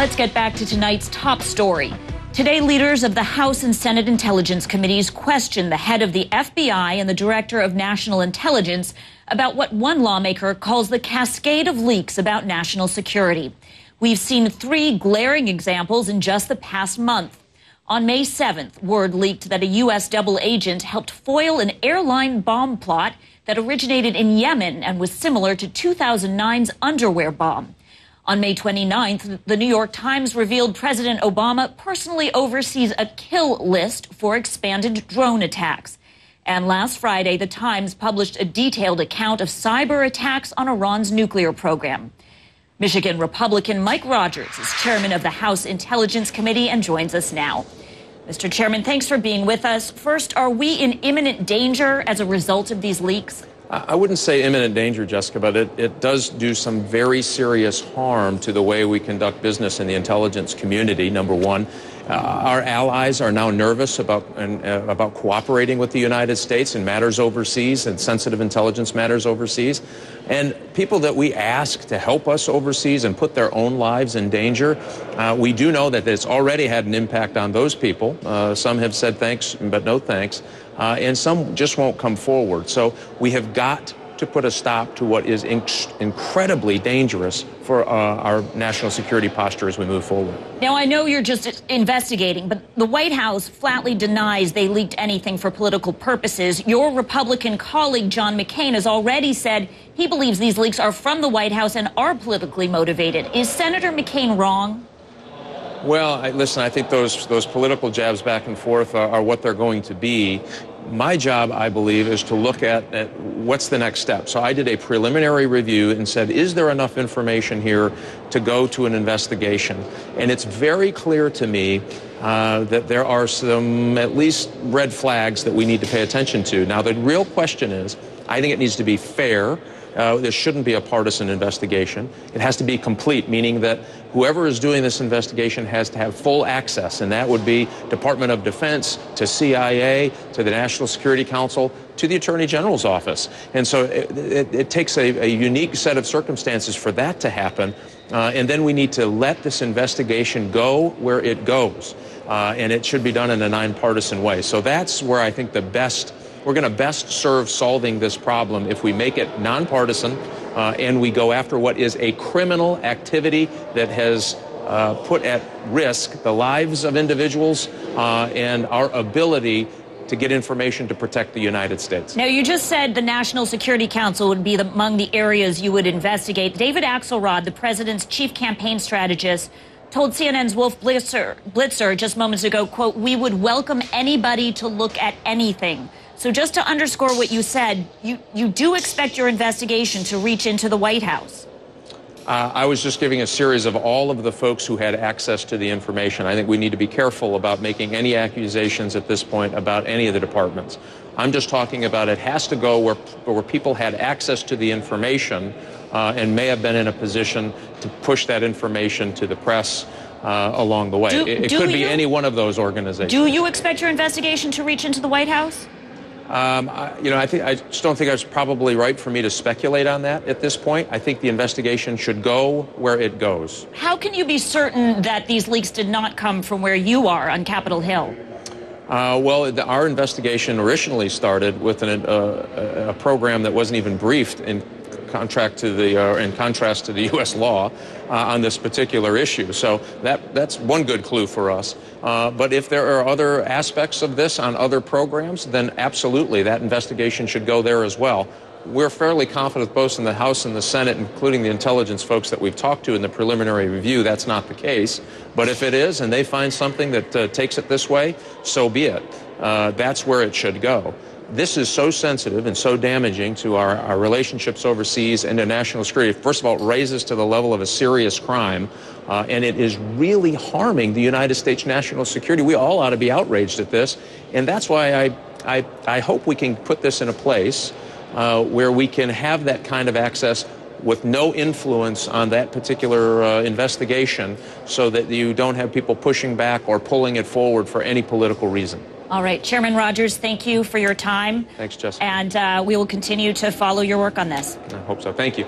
Let's get back to tonight's top story. Today, leaders of the House and Senate Intelligence Committees questioned the head of the FBI and the Director of National Intelligence about what one lawmaker calls the cascade of leaks about national security. We've seen 3 glaring examples in just the past month. On May 7th, word leaked that a U.S. double agent helped foil an airline bomb plot that originated in Yemen and was similar to 2009's underwear bomb. On May 29th, the New York Times revealed President Obama personally oversees a kill list for expanded drone attacks. And last Friday, the Times published a detailed account of cyber attacks on Iran's nuclear program. Michigan Republican Mike Rogers is chairman of the House Intelligence Committee and joins us now. Mr. Chairman, thanks for being with us. First, are we in imminent danger as a result of these leaks? I wouldn't say imminent danger, Jessica, but it does do some very serious harm to the way we conduct business in the intelligence community, number one. Our allies are now nervous about cooperating with the United States in matters overseas and sensitive intelligence matters overseas. And people that we ask to help us overseas and put their own lives in danger, we do know that it's already had an impact on those people. Some have said thanks, but no thanks. And some just won't come forward. So we have got to put a stop to what is incredibly dangerous for our national security posture as we move forward. Now, I know you're just investigating, but the White House flatly denies they leaked anything for political purposes. Your Republican colleague, John McCain, has already said he believes these leaks are from the White House and are politically motivated. Is Senator McCain wrong? Well, listen, I think those political jabs back and forth are what they're going to be. My job, I believe, is to look at what's the next step. So I did a preliminary review and said, is there enough information here to go to an investigation? And it's very clear to me that there are some at least red flags that we need to pay attention to. Now, the real question is, I think it needs to be fair. There shouldn't be a partisan investigation. It has to be complete, meaning that whoever is doing this investigation has to have full access, and that would be Department of Defense, to CIA, to the National Security Council, to the Attorney General's office. And so it takes a unique set of circumstances for that to happen, and then we need to let this investigation go where it goes, and it should be done in a nonpartisan way. So that's where I think we're going to best serve solving this problem if we make it nonpartisan and we go after what is a criminal activity that has put at risk the lives of individuals and our ability to get information to protect the United States. Now, you just said the National Security Council would be among the areas you would investigate. David Axelrod, the president's chief campaign strategist, told CNN's Wolf Blitzer just moments ago, quote, "We would welcome anybody to look at anything." So just to underscore what you said, you do expect your investigation to reach into the White House? I was just giving a series of all of the folks who had access to the information. I think we need to be careful about making any accusations at this point about any of the departments. I'm just talking about it has to go where people had access to the information and may have been in a position to push that information to the press along the way. It could be any one of those organizations. Do you expect your investigation to reach into the White House? I just don't think it's probably right for me to speculate on that at this point. I think the investigation should go where it goes. How can you be certain that these leaks did not come from where you are on Capitol Hill? Our investigation originally started with a program that wasn't even briefed in contrast to the U.S. law on this particular issue. So that's one good clue for us. But if there are other aspects of this on other programs, then absolutely that investigation should go there as well. We're fairly confident both in the House and the Senate, including the intelligence folks that we've talked to in the preliminary review, that's not the case. But if it is and they find something that takes it this way, so be it. That's where it should go. This is so sensitive and so damaging to our relationships overseas and to national security. First of all, it raises to the level of a serious crime, and it is really harming the United States national security. We all ought to be outraged at this, and that's why I hope we can put this in a place where we can have that kind of access with no influence on that particular investigation so that you don't have people pushing back or pulling it forward for any political reason. All right. Chairman Rogers, thank you for your time. Thanks, Jessica. And we will continue to follow your work on this. I hope so. Thank you.